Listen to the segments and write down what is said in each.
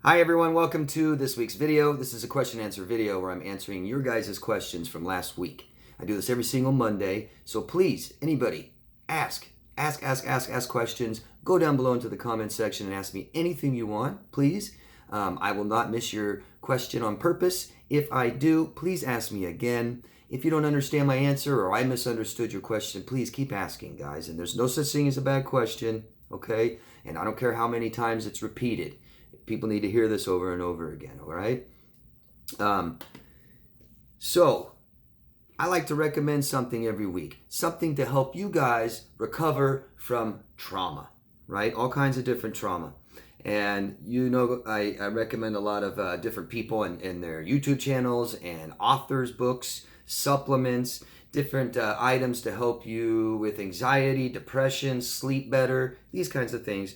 Hi everyone, welcome to this week's video. This is a question and answer video where I'm answering your guys' questions from last week. I do this every single Monday, so please, anybody, ask questions. Go down below into the comment section and ask me anything you want, please. I will not miss your question on purpose. If I do, please ask me again. If you don't understand my answer or I misunderstood your question, please keep asking, guys. And there's no such thing as a bad question, okay? And I don't care how many times it's repeated. People need to hear this over and over again, all right? So, I like to recommend something every week. Something to help you guys recover from trauma, right? All kinds of different trauma. And you know, I recommend a lot of different people and their YouTube channels and authors' books, supplements, different items to help you with anxiety, depression, sleep better, these kinds of things.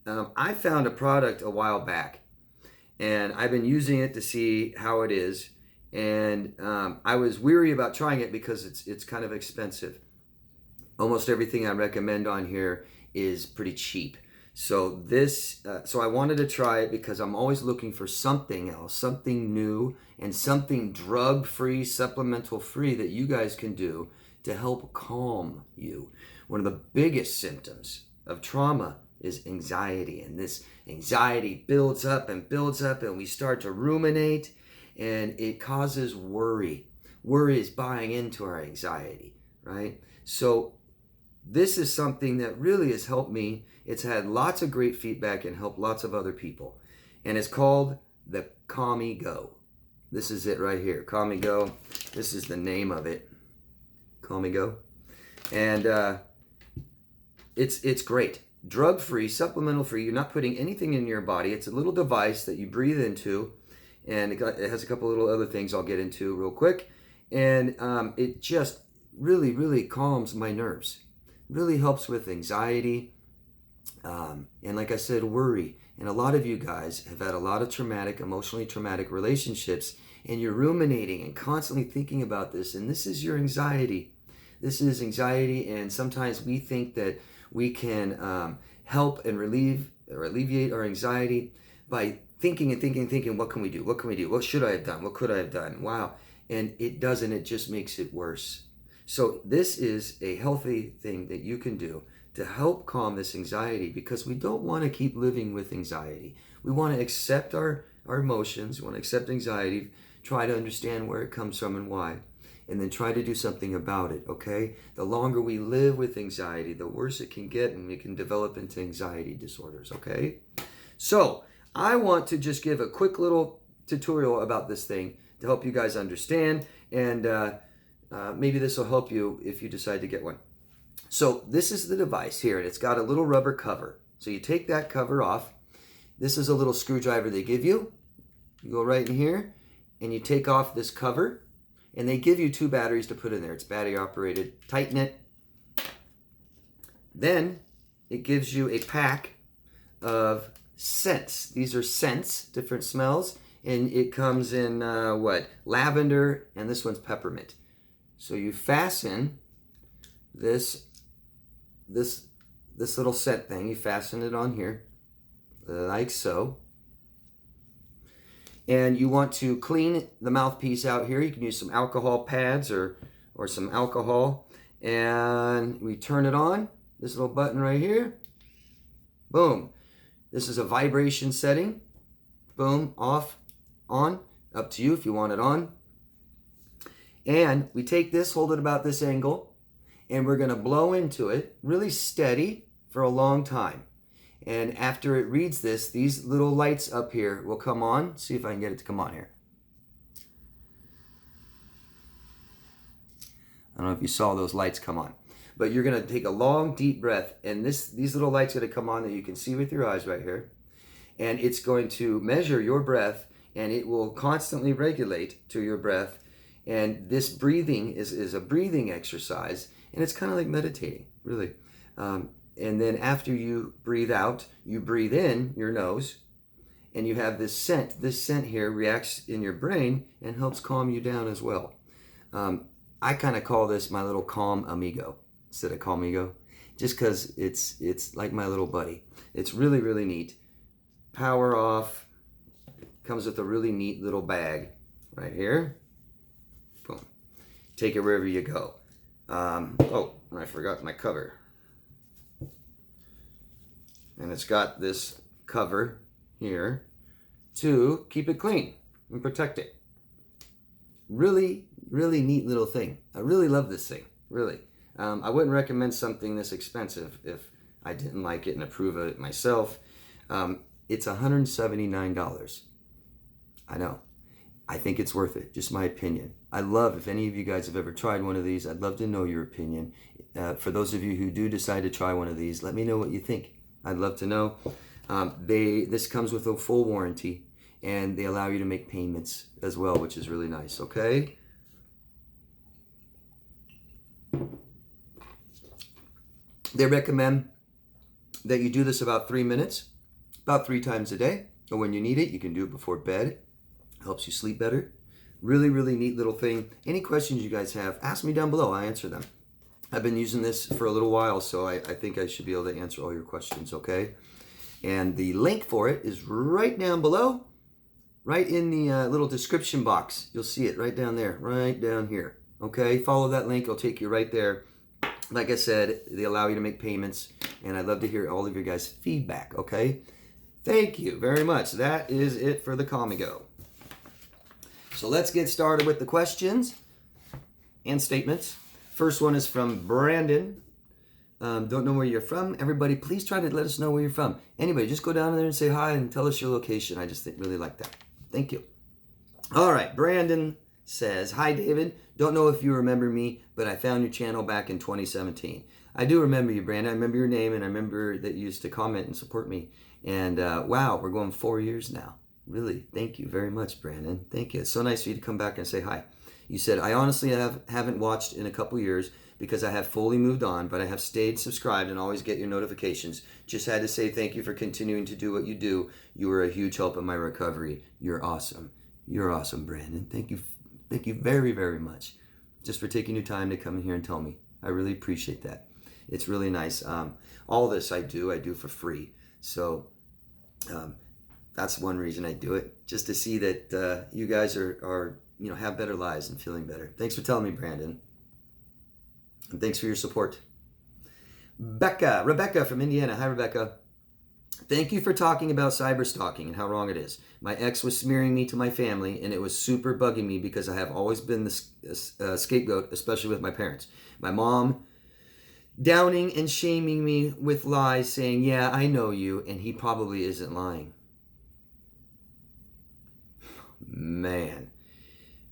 I found a product a while back, and I've been using it to see how it is. And I was weary about trying it because it's kind of expensive. Almost everything I recommend on here is pretty cheap. So so I wanted to try it because I'm always looking for something else, something new, and something drug-free, supplemental-free that you guys can do to help calm you. One of the biggest symptoms of trauma is anxiety, and this anxiety builds up and we start to ruminate, and it causes worry. Worry is buying into our anxiety, right? So this is something that really has helped me. It's had lots of great feedback and helped lots of other people, and it's called the Calmi Go. This is it right here, Calmi Go. This is the name of it, Calmi Go, and it's great. Drug-free, supplemental-free. You're not putting anything in your body. It's a little device that you breathe into, and it has a couple little other things I'll get into real quick. And it just really, really calms my nerves. Really helps with anxiety, and like I said, worry. And a lot of you guys have had a lot of traumatic, emotionally traumatic relationships, and you're ruminating and constantly thinking about this, and this is your anxiety. This is anxiety, and sometimes we think that we can help and relieve or alleviate our anxiety by thinking, what can we do? What can we do? What should I have done? What could I have done? Wow. And it doesn't, it just makes it worse. So this is a healthy thing that you can do to help calm this anxiety, because we don't want to keep living with anxiety. We want to accept our emotions. We want to accept anxiety, try to understand where it comes from and why, and then try to do something about it, okay? The longer we live with anxiety, the worse it can get, and it can develop into anxiety disorders, okay? So, I want to just give a quick little tutorial about this thing to help you guys understand, and maybe this will help you if you decide to get one. So, this is the device here, and it's got a little rubber cover. So, you take that cover off. This is a little screwdriver they give you. You go right in here, and you take off this cover. And they give you 2 batteries to put in there. It's battery operated. Tighten it. Then it gives you a pack of scents. These are scents, different smells. And it comes in lavender, and this one's peppermint. So you fasten this little scent thing. You fasten it on here like so. And you want to clean the mouthpiece out here. You can use some alcohol pads or some alcohol. And we turn it on. This little button right here. Boom. This is a vibration setting. Boom. Off. On. Up to you if you want it on. And we take this, hold it about this angle, and we're going to blow into it really steady for a long time. And after it reads this, these little lights up here will come on. See if I can get it to come on here. I don't know if you saw those lights come on. But you're going to take a long, deep breath. And these little lights are going to come on that you can see with your eyes right here. And it's going to measure your breath, and it will constantly regulate to your breath. And this breathing is a breathing exercise. And it's kind of like meditating, really. And then after you breathe out, you breathe in your nose, and you have this scent. This scent here reacts in your brain and helps calm you down as well. I kind of call this my little calm amigo instead of Calmi Go, just because it's like my little buddy. It's really, really neat. Power off, Comes with a really neat little bag right here. Boom. Take it wherever you go. Oh, I forgot my cover. And it's got this cover here to keep it clean and protect it. Really, really neat little thing. I really love this thing, really. I wouldn't recommend something this expensive if I didn't like it and approve of it myself. It's $179. I know. I think it's worth it, just my opinion. I love, if any of you guys have ever tried one of these, I'd love to know your opinion. For those of you who do decide to try one of these, let me know what you think. I'd love to know. This comes with a full warranty, and they allow you to make payments as well, which is really nice, okay? They recommend that you do this about 3 minutes, about 3 times a day. Or when you need it, you can do it before bed. Helps you sleep better. Really, really neat little thing. Any questions you guys have, ask me down below. I answer them. I've been using this for a little while, so I think I should be able to answer all your questions, okay? And the link for it is right down below, right in the little description box. You'll see it right down there, right down here, okay? Follow that link. It'll take you right there. Like I said, they allow you to make payments, and I'd love to hear all of your guys' feedback, okay? Thank you very much. That is it for the Calmi Go. So let's get started with the questions and statements. First one is from Brandon. Don't know where you're from. Everybody, please try to let us know where you're from. Anyway, just go down there and say hi and tell us your location. I just really like that. Thank you. All right, Brandon says, hi, David. Don't know if you remember me, but I found your channel back in 2017. I do remember you, Brandon. I remember your name, and I remember that you used to comment and support me. And wow, we're going 4 years now. Really, thank you very much, Brandon. Thank you. It's so nice for you to come back and say hi. You said, I honestly haven't watched in a couple years because I have fully moved on, but I have stayed subscribed and always get your notifications. Just had to say thank you for continuing to do what you do. You were a huge help in my recovery. You're awesome. You're awesome, Brandon. Thank you. Thank you very, very much just for taking your time to come in here and tell me. I really appreciate that. It's really nice. All this I do for free. So that's one reason I do it, just to see that you guys are have better lives and feeling better. Thanks for telling me, Brandon. And thanks for your support. Rebecca from Indiana. Hi, Rebecca. Thank you for talking about cyber stalking and how wrong it is. My ex was smearing me to my family, and it was super bugging me because I have always been the scapegoat, especially with my parents. My mom downing and shaming me with lies, saying, yeah, I know you, and he probably isn't lying. Man.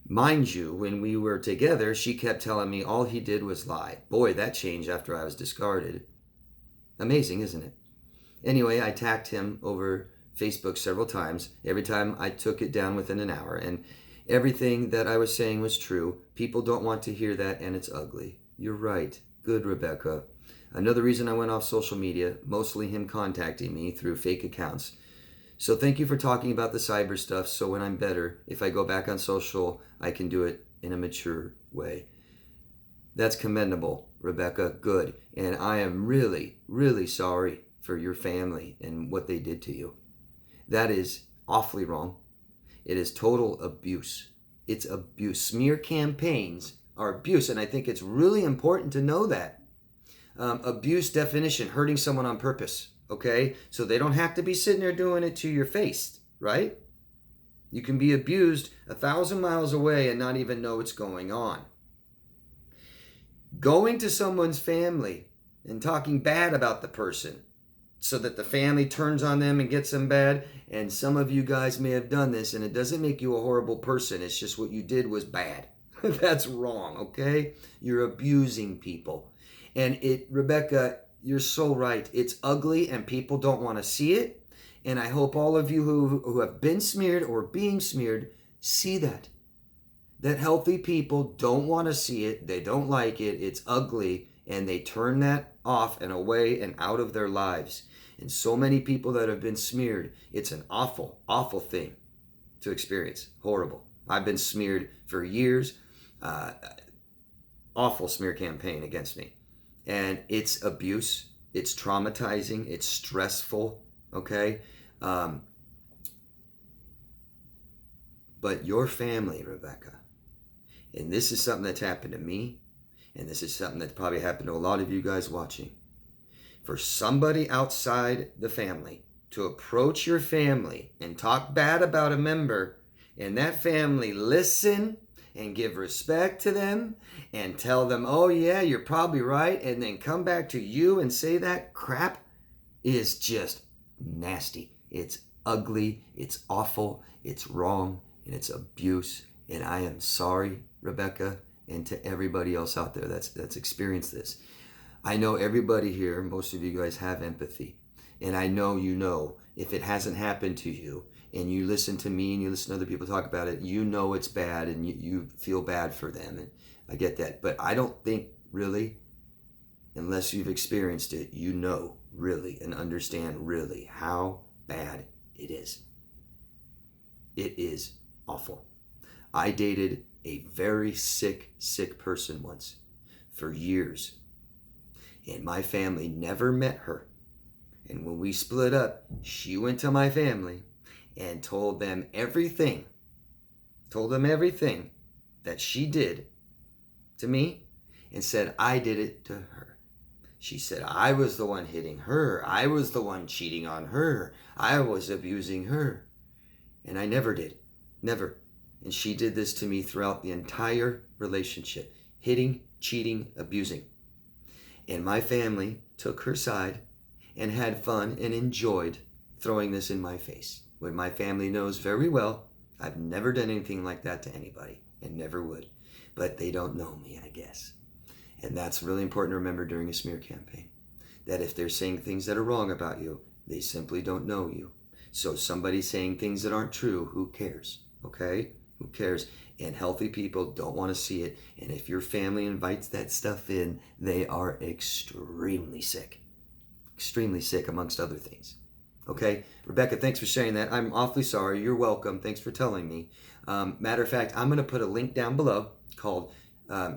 Mind you, when we were together, she kept telling me all he did was lie. Boy, that changed after I was discarded. Amazing, isn't it? Anyway, I attacked him over Facebook several times. Every time I took it down within an hour, and everything that I was saying was true. People don't want to hear that, and it's ugly. You're right. Good, Rebecca. Another reason I went off social media, mostly him contacting me through fake accounts. So thank you for talking about the cyber stuff, so when I'm better, if I go back on social, I can do it in a mature way. That's commendable, Rebecca. Good. And I am really, really sorry for your family and what they did to you. That is awfully wrong. It is total abuse. It's abuse. Smear campaigns are abuse, and I think it's really important to know that. Abuse definition, hurting someone on purpose. Okay, so they don't have to be sitting there doing it to your face, right? You can be abused 1,000 miles away and not even know what's going on. Going to someone's family and talking bad about the person so that the family turns on them and gets them bad, and some of you guys may have done this, and it doesn't make you a horrible person. It's just what you did was bad. That's wrong, okay? You're abusing people. And Rebecca, you're so right. It's ugly and people don't want to see it. And I hope all of you who have been smeared or being smeared see that. That healthy people don't want to see it. They don't like it. It's ugly. And they turn that off and away and out of their lives. And so many people that have been smeared, it's an awful, awful thing to experience. Horrible. I've been smeared for years. Awful smear campaign against me. And it's abuse, it's traumatizing, it's stressful, okay? But your family, Rebecca, and this is something that's happened to me, and this is something that's probably happened to a lot of you guys watching. For somebody outside the family to approach your family and talk bad about a member, and that family listen and give respect to them and tell them, oh yeah, you're probably right, and then come back to you and say that crap, is just nasty. It's ugly, it's awful, it's wrong, and it's abuse. And I am sorry, Rebecca, and to everybody else out there that's experienced this. I know everybody here, most of you guys have empathy. And I know you know, if it hasn't happened to you, and you listen to me and you listen to other people talk about it, you know it's bad and you feel bad for them. And I get that. But I don't think really, unless you've experienced it, you know really and understand really how bad it is. It is awful. I dated a very sick person once for years. And my family never met her. And when we split up, she went to my family and told them everything that she did to me, and said I did it to her. She said I was the one hitting her. I was the one cheating on her. I was abusing her. And I never did. Never. And she did this to me throughout the entire relationship. Hitting, cheating, abusing. And my family took her side and had fun and enjoyed throwing this in my face. When my family knows very well, I've never done anything like that to anybody and never would. But they don't know me, I guess. And that's really important to remember during a smear campaign. That if they're saying things that are wrong about you, they simply don't know you. So somebody saying things that aren't true, who cares? Okay? Who cares? And healthy people don't want to see it. And if your family invites that stuff in, they are extremely sick. Extremely sick, amongst other things. Okay? Rebecca, thanks for sharing that. I'm awfully sorry. You're welcome. Thanks for telling me. Matter of fact, I'm going to put a link down below called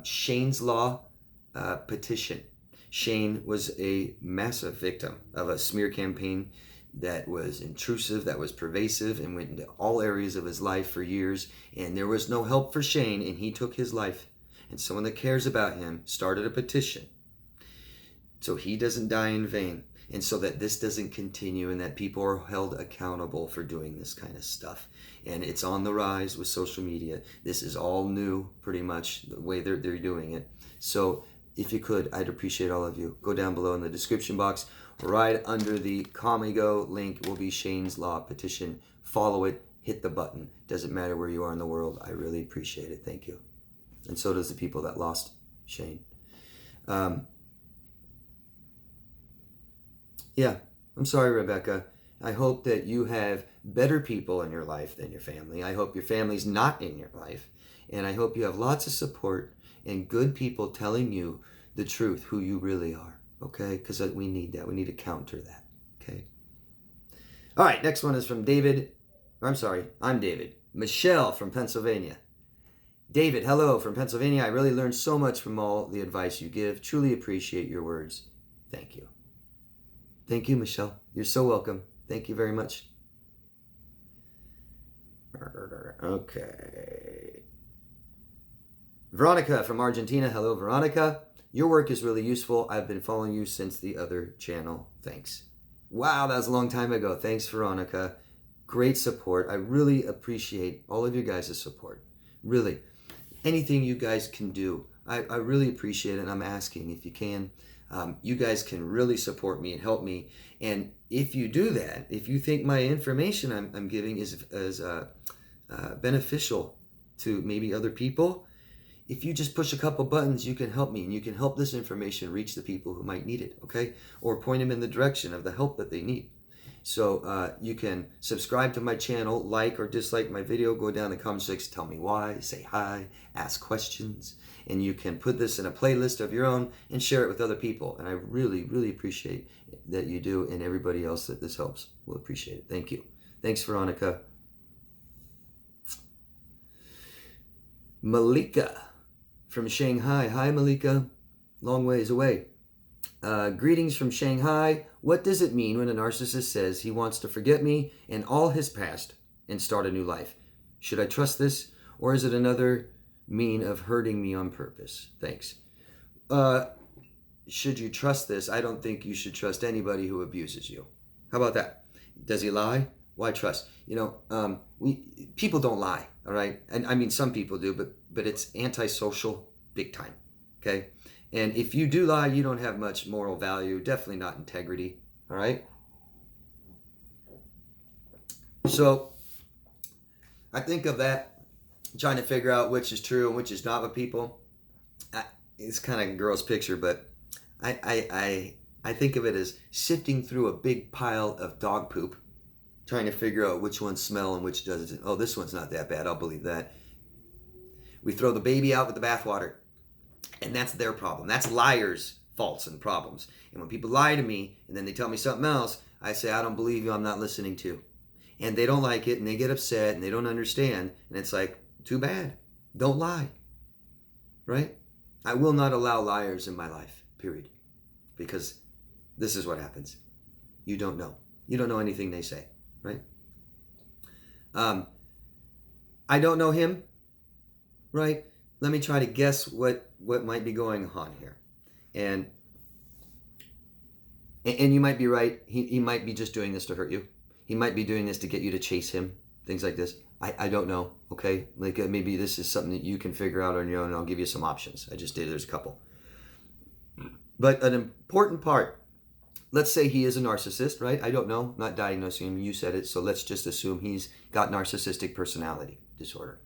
Shane's Law Petition. Shane was a massive victim of a smear campaign that was intrusive, that was pervasive, and went into all areas of his life for years. And there was no help for Shane, and he took his life. And someone that cares about him started a petition so he doesn't die in vain, and so that this doesn't continue, and that people are held accountable for doing this kind of stuff. And it's on the rise with social media. This is all new, pretty much, the way they're doing it. So if you could, I'd appreciate all of you. Go down below in the description box. Right under the Calmi Go link will be Shane's Law Petition. Follow it. Hit the button. Doesn't matter where you are in the world. I really appreciate it. Thank you. And so does the people that lost Shane. Yeah, I'm sorry, Rebecca. I hope that you have better people in your life than your family. I hope your family's not in your life. And I hope you have lots of support and good people telling you the truth, who you really are. Okay? Because we need that. We need to counter that. Okay? All right, next one is from David. I'm David. Michelle from Pennsylvania. David, hello from Pennsylvania. I really learned so much from all the advice you give. Truly appreciate your words. Thank you. Thank you, Michelle. You're so welcome. Thank you very much. Okay. Veronica from Argentina. Hello, Veronica. Your work is really useful. I've been following you since the other channel. Thanks. Wow, that was a long time ago. Thanks, Veronica. Great support. I really appreciate all of you guys' support. Really. Anything you guys can do, I really appreciate it. And I'm asking if you can. You guys can really support me and help me. And if you do that, if you think my information I'm giving is beneficial to maybe other people, if you just push a couple buttons, you can help me, and you can help this information reach the people who might need it, okay? Or point them in the direction of the help that they need. So you can subscribe to my channel, like or dislike my video, go down in the comment section, tell me why, say hi, ask questions, and you can put this in a playlist of your own and share it with other people. And I really, really appreciate that you do, and everybody else that this helps will appreciate it. Thank you. Thanks, Veronica. Malika from Shanghai. Hi, Malika. Long ways away. Greetings from Shanghai. What does it mean when a narcissist says he wants to forget me and all his past and start a new life? Should I trust this, or is it another mean of hurting me on purpose? Thanks. Should you trust this? I don't think you should trust anybody who abuses you. How about that? Does he lie? Why trust? People don't lie, all right? And I mean, some people do, but it's antisocial big time, okay? And if you do lie, you don't have much moral value, definitely not integrity, all right? So I think of that, trying to figure out which is true and which is not with people. It's kind of a girl's picture, but I think of it as sifting through a big pile of dog poop, trying to figure out which ones smell and which doesn't. Oh, this one's not that bad. I'll believe that. We throw the baby out with the bathwater, and that's their problem. That's liars' faults and problems. And when people lie to me and then they tell me something else, I say, I don't believe you. I'm not listening to. And they don't like it, and they get upset, and they don't understand. And it's like, too bad. Don't lie. Right? I will not allow liars in my life, period. Because this is what happens. You don't know. You don't know anything they say, right? I don't know him, right? Let me try to guess what might be going on here. And you might be right. He might be just doing this to hurt you. He might be doing this to get you to chase him, things like this. I don't know, okay? Like maybe this is something that you can figure out on your own, and I'll give you some options. I just did. There's a couple. But an important part, let's say he is a narcissist, right? I don't know, not diagnosing him. You said it, so let's just assume he's got narcissistic personality disorder.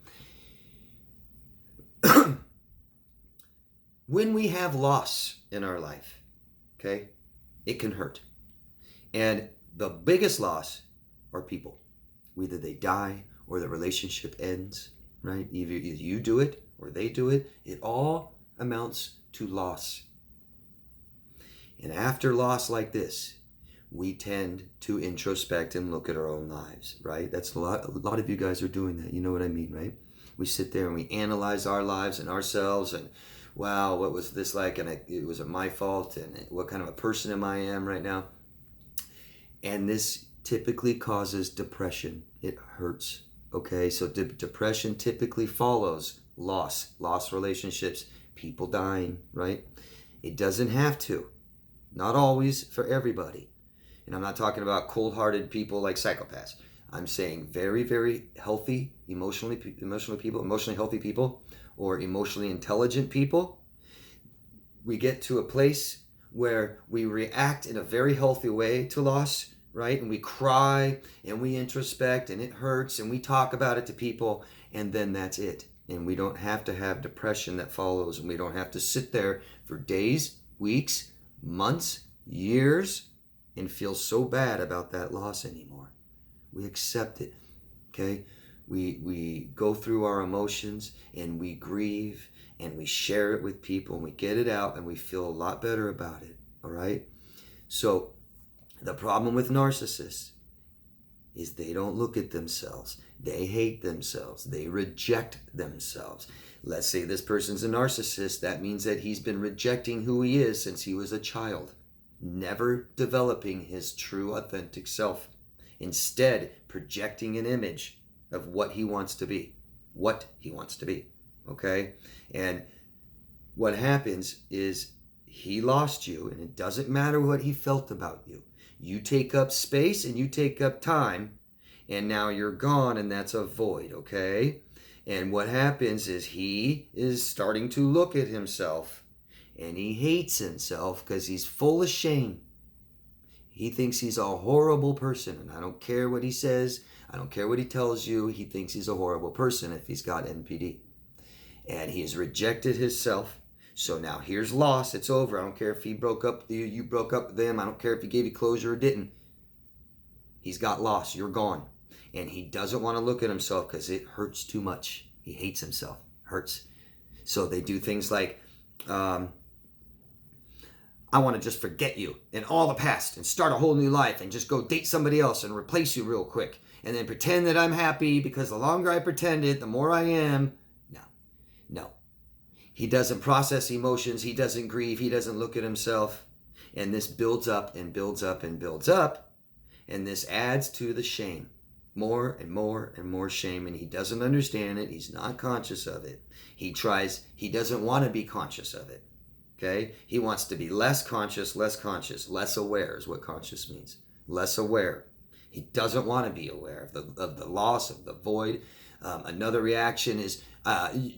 When we have loss in our life, okay, it can hurt. And the biggest loss are people. Whether they die or the relationship ends, right? Either you do it or they do it. It all amounts to loss. And after loss like this, we tend to introspect and look at our own lives, right? That's a lot of you guys are doing that. You know what I mean, right? We sit there and we analyze our lives and ourselves, and wow, what was this like? And was it my fault? And what kind of a person am I right now? And this typically causes depression. It hurts, okay? So depression typically follows loss relationships, people dying, right? It doesn't have to. Not always for everybody. And I'm not talking about cold-hearted people like psychopaths. I'm saying very, very healthy, emotionally healthy people, or emotionally intelligent people. We get to a place where we react in a very healthy way to loss, right? And we cry and we introspect and it hurts and we talk about it to people, and then that's it. And we don't have to have depression that follows, and we don't have to sit there for days, weeks, months, years, and feel so bad about that loss anymore. We accept it, okay? We go through our emotions and we grieve and we share it with people and we get it out and we feel a lot better about it, all right? So the problem with narcissists is they don't look at themselves. They hate themselves. They reject themselves. Let's say this person's a narcissist. That means that he's been rejecting who he is since he was a child, never developing his true, authentic self. Instead, projecting an image of what he wants to be, okay? And what happens is he lost you, and it doesn't matter what he felt about you. You take up space and you take up time, and now you're gone, and that's a void, okay? And what happens is he is starting to look at himself, and he hates himself because he's full of shame. He thinks he's a horrible person, and I don't care what he says. I don't care what he tells you. He thinks he's a horrible person if he's got NPD. And he has rejected himself. So now here's loss. It's over. I don't care if he broke up with you, you broke up with them. I don't care if he gave you closure or didn't. He's got loss. You're gone. And he doesn't want to look at himself because it hurts too much. He hates himself. Hurts. So they do things like, I want to just forget you and all the past and start a whole new life and just go date somebody else and replace you real quick. And then pretend that I'm happy, because the longer I pretend it, the more I am. No. He doesn't process emotions. He doesn't grieve. He doesn't look at himself. And this builds up and builds up and builds up. And this adds to the shame. more and more and more shame, and he doesn't understand it. He's not conscious of it. He doesn't want to be conscious of it. Okay? He wants to be less conscious, less aware is what conscious means. Less aware. He doesn't want to be aware of the loss, of the void. Another reaction is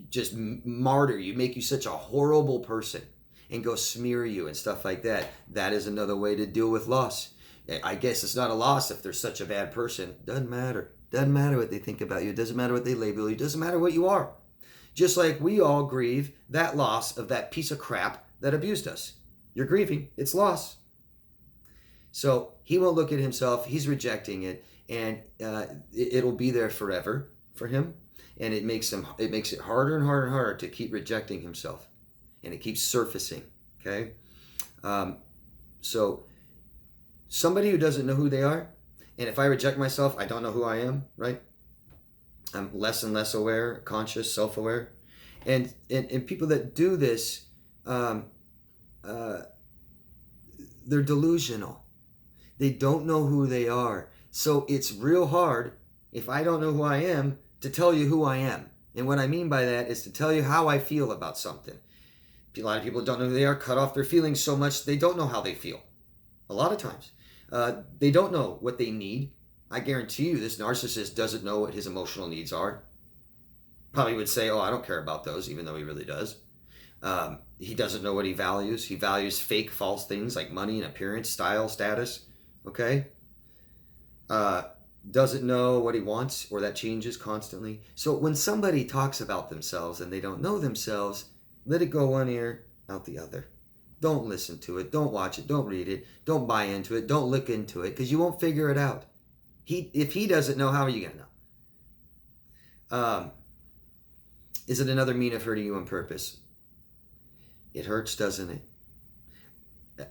just martyr you, make you such a horrible person, and go smear you and stuff like that. That is another way to deal with loss. I guess it's not a loss if they're such a bad person. Doesn't matter. Doesn't matter what they think about you. It doesn't matter what they label you. It doesn't matter what you are. Just like we all grieve that loss of that piece of crap that abused us. You're grieving. It's loss. So he won't look at himself. He's rejecting it, and it'll be there forever for him. And it makes it harder and harder and harder to keep rejecting himself, and it keeps surfacing. Okay, so somebody who doesn't know who they are, and if I reject myself, I don't know who I am. Right? I'm less and less aware, conscious, self-aware, and people that do this, they're delusional. They don't know who they are. So it's real hard, if I don't know who I am, to tell you who I am. And what I mean by that is to tell you how I feel about something. A lot of people don't know who they are, cut off their feelings so much they don't know how they feel. A lot of times. They don't know what they need. I guarantee you this narcissist doesn't know what his emotional needs are. Probably would say, oh, I don't care about those, even though he really does. He doesn't know what he values. He values fake, false things like money and appearance, style, status. Okay? Doesn't know what he wants, or that changes constantly. So when somebody talks about themselves and they don't know themselves, let it go one ear, out the other. Don't listen to it. Don't watch it. Don't read it. Don't buy into it. Don't look into it, because you won't figure it out. If he doesn't know, how are you going to know? Is it another mean of hurting you on purpose? It hurts, doesn't it?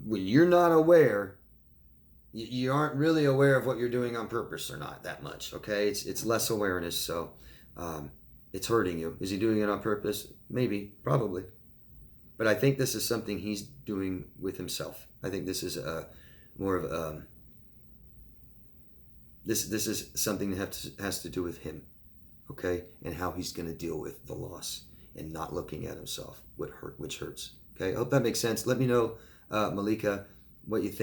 When you're not aware, you aren't really aware of what you're doing on purpose or not that much, okay? It's less awareness, so it's hurting you. Is he doing it on purpose? Maybe, probably. But I think this is something he's doing with himself. I think this is more of this is something that has to do with him, okay? And how he's going to deal with the loss and not looking at himself, which hurts. Okay, I hope that makes sense. Let me know, Malika, what you think.